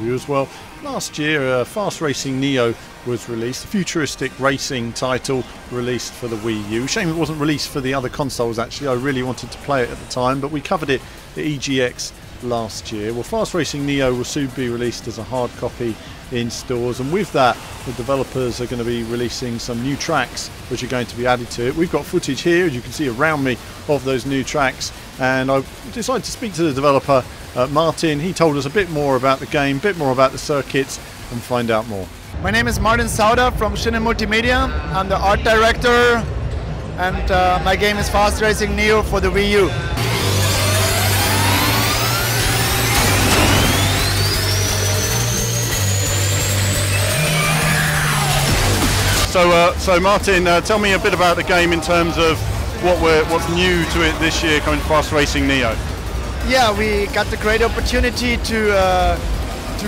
You as well. Last year, Fast Racing Neo was released, a futuristic racing title released for the Wii U. Shame it wasn't released for the other consoles actually. I really wanted to play it at the time, but we covered it at EGX last year. Well, Fast Racing Neo will soon be released as a hard copy in stores, and with that the developers are going to be releasing some new tracks which are going to be added to it. We've got footage here, as you can see around me, of those new tracks, and I decided to speak to the developer Martin. He told us a bit more about the game, a bit more about the circuits, and find out more. My name is Martin Sauder from Shin Multimedia. I'm the art director, and my game is Fast Racing Neo for the Wii U. So Martin, tell me a bit about the game in terms of what's new to it this year, coming to Fast Racing Neo. Yeah, we got the great opportunity to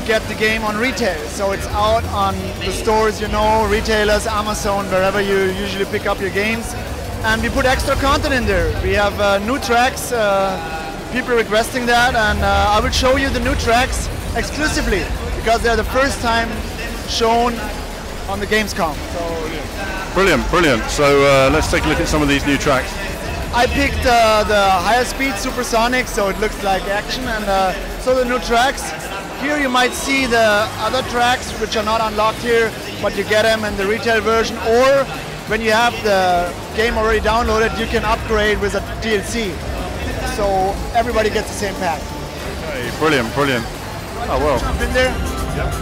get the game on retail. So it's out on the stores, you know, retailers, Amazon, wherever you usually pick up your games. And we put extra content in there. We have new tracks, people requesting that, and I will show you the new tracks exclusively because they're the first time shown on the Gamescom. So, brilliant. So let's take a look at some of these new tracks. I picked the higher speed supersonic, so it looks like action, and so the new tracks. Here you might see the other tracks which are not unlocked here, but you get them in the retail version, or when you have the game already downloaded, you can upgrade with a DLC. So everybody gets the same pack. Okay, brilliant. Oh well. Jump in there. Yep.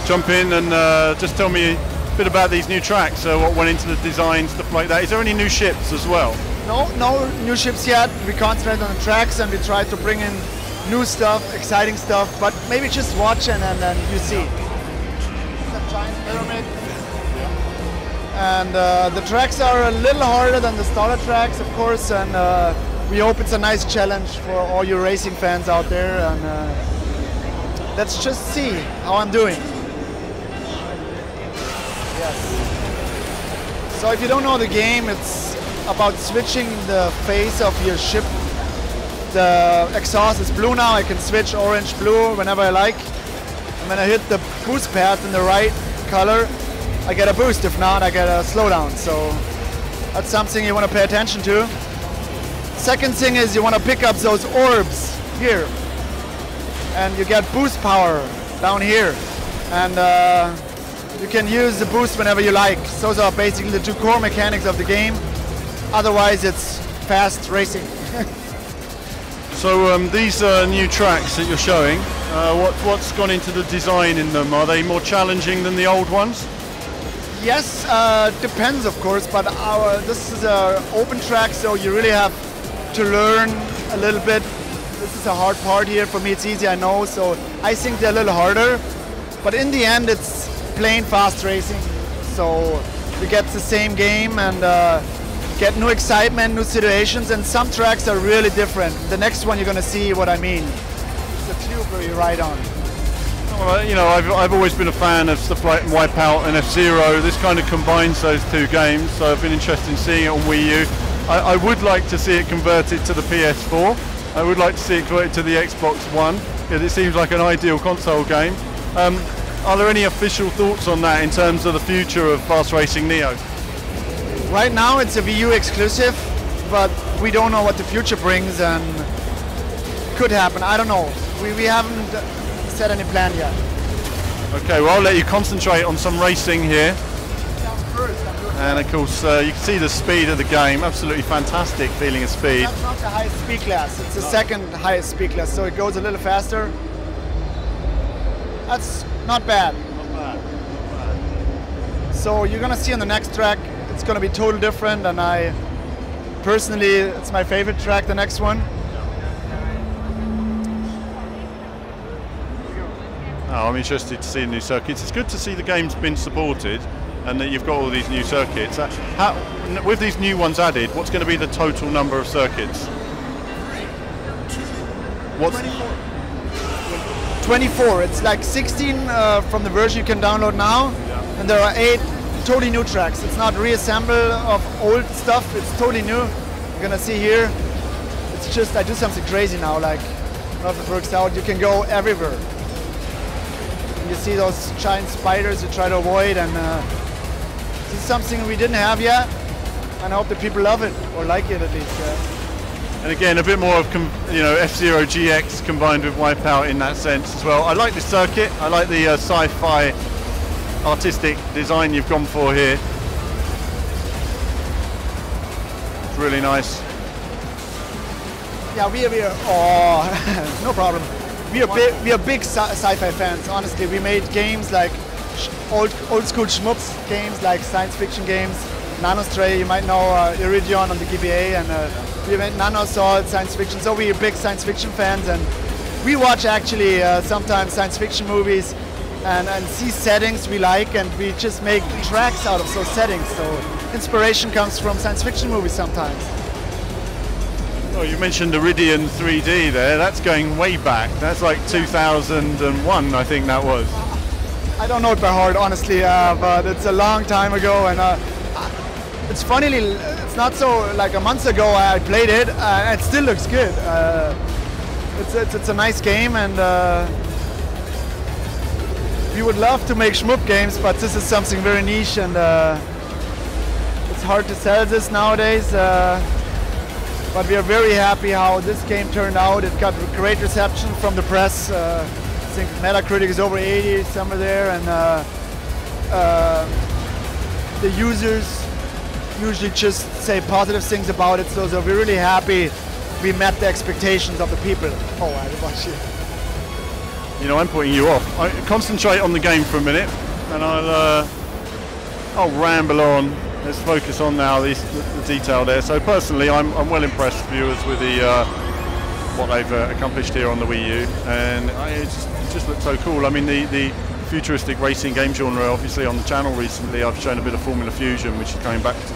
Jump in and just tell me a bit about these new tracks. So what went into the design, stuff like that. Is there any new ships as well? No new ships yet. We concentrate on the tracks and we try to bring in new stuff, exciting stuff, but maybe just watch and then you see. It's a giant pyramid. And the tracks are a little harder than the starter tracks, of course, and we hope it's a nice challenge for all you racing fans out there, and let's just see how I'm doing. Yes. So if you don't know the game, it's about switching the face of your ship. The exhaust is blue now. I can switch orange, blue whenever I like. And when I hit the boost pad in the right color, I get a boost. If not, I get a slowdown. So that's something you want to pay attention to. Second thing is you want to pick up those orbs here. And you get boost power down here. And you can use the boost whenever you like. Those are basically the two core mechanics of the game. Otherwise, it's fast racing. So these new tracks that you're showing, what's gone into the design in them? Are they more challenging than the old ones? Yes, depends of course, but this is an open track, so you really have to learn a little bit. This is a hard part here. For me it's easy, I know, so I think they're a little harder. But in the end it's plain fast racing, so you get the same game and get new excitement, new situations, and some tracks are really different. The next one you're going to see what I mean. It's a tube where you ride on. Well, you know, I've always been a fan of stuff like Wipeout and F-Zero. This kind of combines those two games, so I've been interested in seeing it on Wii U. I would like to see it converted to the PS4. I would like to see it converted to the Xbox One, because it seems like an ideal console game. Are there any official thoughts on that in terms of the future of Fast Racing Neo? Right now it's a Wii U exclusive, but we don't know what the future brings, and could happen. I don't know. We haven't set any plan yet. Okay, well I'll let you concentrate on some racing here. And of course you can see the speed of the game. Absolutely fantastic feeling of speed. That's not the highest speed class. It's the second highest speed class, so it goes a little faster. That's not bad. So you're gonna see on the next track, it's going to be totally different, and I personally, it's my favorite track, the next one. Oh, I'm interested to see the new circuits. It's good to see the game's been supported and that you've got all these new circuits. With these new ones added, what's going to be the total number of circuits? 24. It's like 16 from the version you can download now, and there are 8 totally new tracks. It's not reassemble of old stuff, it's totally new. You're gonna see here, it's just I do something crazy now, like if it works out, you can go everywhere. you see those giant spiders you try to avoid, and this is something we didn't have yet, and I hope that people love it, or like it at least. And again, a bit more of F-Zero GX combined with Wipeout in that sense as well. I like the circuit. I like the sci-fi artistic design you've gone for here. It's really nice. Yeah, we are. Oh, no problem. We are big sci-fi fans. Honestly, we made games like old school shmups games, like science fiction games. Nanostray, you might know Iridion on the GBA, and we made Nanosalt, science fiction. So we are big science fiction fans, and we watch actually sometimes science fiction movies and see settings we like, and we just make tracks out of those settings. So inspiration comes from science fiction movies sometimes. Oh, you mentioned Iridion 3D there. That's going way back. That's like 2001, I think that was. I don't know it by heart, honestly, but it's a long time ago, and it's funny. It's not so like a month ago I played it. It still looks good. It's a nice game, and we would love to make shmup games, but this is something very niche, and it's hard to sell this nowadays. But we are very happy how this game turned out. It got great reception from the press. I think Metacritic is over 80, somewhere there, and the users usually just say positive things about it. So we're really happy we met the expectations of the people. Oh, I watch you. You know, I'm putting you off. Concentrate on the game for a minute, and I'll ramble on. Let's focus on now the detail there. So personally, I'm well impressed, viewers, with what they've accomplished here on the Wii U, and it just looks so cool. I mean, the futuristic racing game genre, obviously on the channel recently, I've shown a bit of Formula Fusion, which is coming back to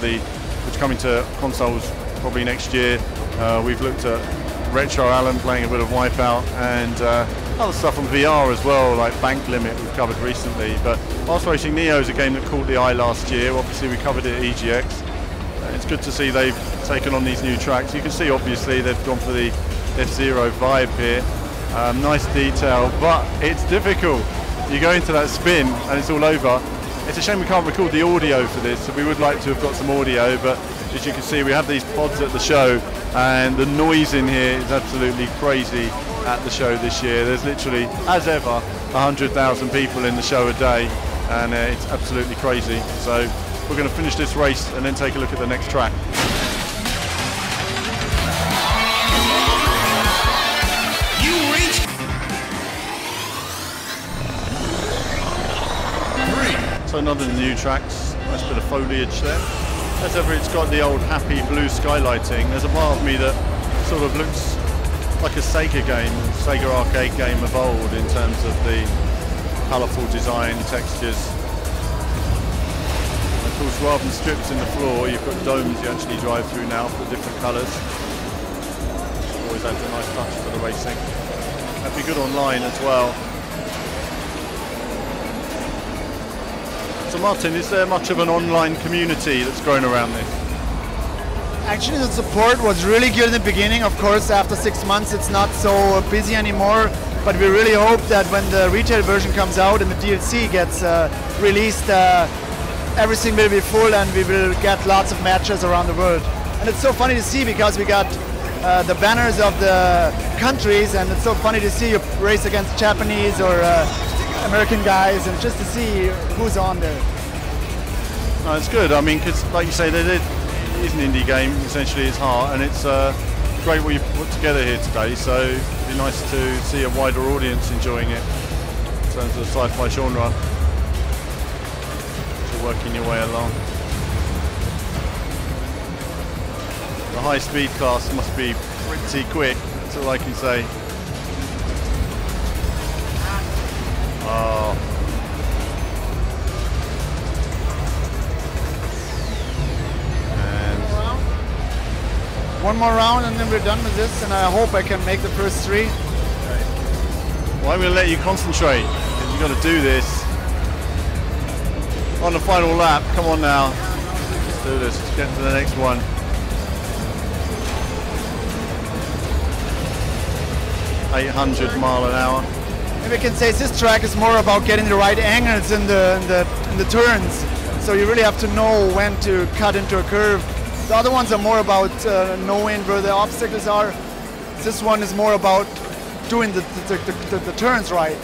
which coming to consoles probably next year. We've looked at Retro Alan playing a bit of Wipeout, and other stuff on VR as well, like Bank Limit we've covered recently. But Fast Racing Neo is a game that caught the eye last year. Obviously we covered it at EGX. It's good to see they've taken on these new tracks. You can see obviously they've gone for the F-Zero vibe here. Nice detail, but it's difficult. You go into that spin and it's all over. It's a shame we can't record the audio for this, so we would like to have got some audio, but as you can see we have these pods at the show, and the noise in here is absolutely crazy at the show this year. There's literally, as ever, 100,000 people in the show a day, and it's absolutely crazy. So we're going to finish this race and then take a look at the next track. So none of the new tracks, nice bit of foliage there. As ever, it's got the old happy blue skylighting. There's a part of me that sort of looks like a Sega game, Sega arcade game of old in terms of the colourful design, textures. And of course, rather than strips in the floor, you've got domes you actually drive through now for different colours. Always adds a nice touch for the racing. That'd be good online as well. So Martin, is there much of an online community that's grown around this? Actually, the support was really good in the beginning. Of course, after 6 months it's not so busy anymore, but we really hope that when the retail version comes out and the DLC gets released, everything will be full and we will get lots of matches around the world. And it's so funny to see, because we got the banners of the countries, and it's so funny to see you race against Japanese or American guys, and just to see who's on there. No, it's good. I mean, because like you say, it is an indie game. Essentially, it's hard, and it's great what you've put together here today. So it'd be nice to see a wider audience enjoying it in terms of the sci-fi genre. So working your way along. The high-speed class must be pretty quick. That's all I can say. Oh. One more round and then we're done with this, and I hope I can make the first 3. Well, I'm going to let you concentrate, because you've got to do this on the final lap. Come on now, let's do this. Let's get to the next one. .800 miles an hour. maybe I can say this track is more about getting the right angles in the turns. So you really have to know when to cut into a curve. The other ones are more about knowing where the obstacles are. This one is more about doing the turns right.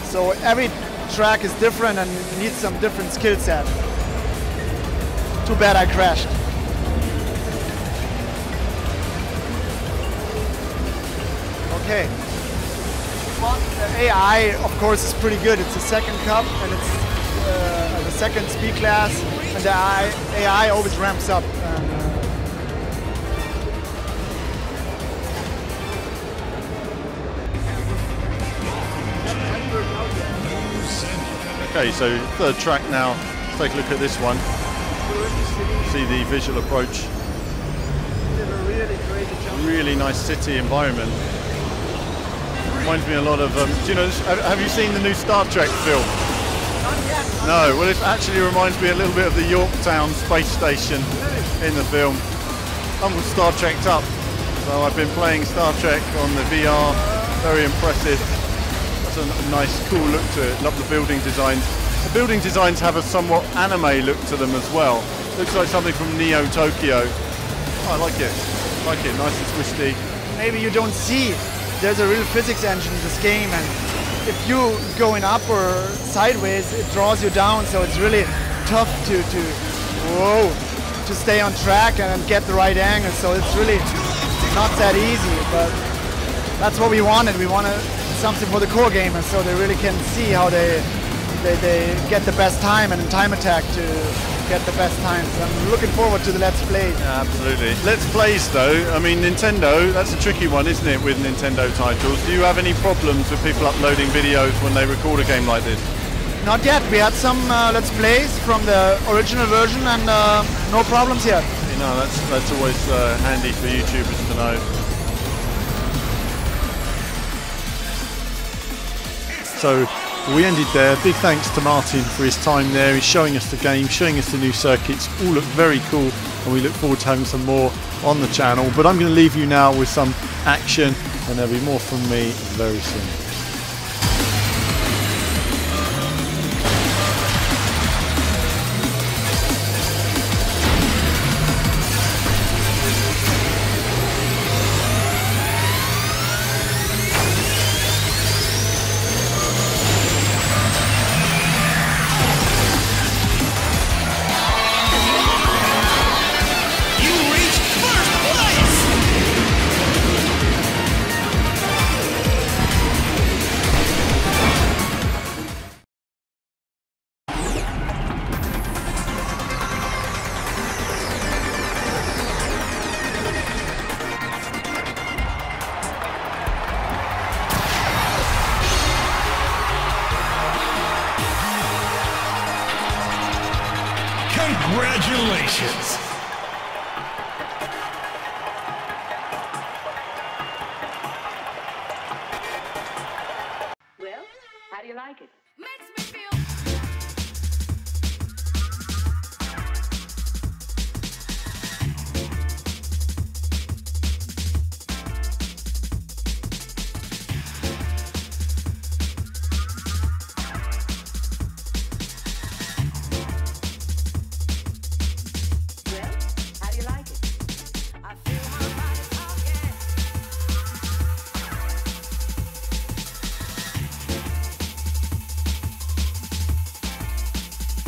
So every track is different and needs some different skill set. Too bad I crashed. Okay. Well, the AI, of course, is pretty good. It's the second cup and it's the second speed class, and the AI always ramps up. Okay, so third track now. Let's take a look at this one. See the visual approach. Really nice city environment. Reminds me a lot of. Do you know? Have you seen the new Star Trek film? No. Well, it actually reminds me a little bit of the Yorktown space station in the film. I'm all Star Trek'd up, so I've been playing Star Trek on the VR. Very impressive. That's a nice, cool look to it. Love the building designs. The building designs have a somewhat anime look to them as well. Looks like something from Neo Tokyo. Oh, I like it. Like it. Nice and twisty. Maybe you don't see. There's a real physics engine in this game, and if you going up or sideways, it draws you down. So it's really tough to stay on track and get the right angle. So it's really not that easy, but that's what we wanted. We wanted something for the core gamers, so they really can see how they get the best time, and in time attack to get the best times. I'm looking forward to the Let's Play. Yeah, absolutely. Let's Plays though, I mean Nintendo, that's a tricky one, isn't it, with Nintendo titles? Do you have any problems with people uploading videos when they record a game like this? Not yet. We had some Let's Plays from the original version, and no problems yet. You know, that's always handy for YouTubers to know. So we ended there. Big thanks to Martin for his time there. He's showing us the game, showing us the new circuits. All look very cool, and we look forward to having some more on the channel. But I'm going to leave you now with some action, and there'll be more from me very soon. Congratulations! Well, how do you like it?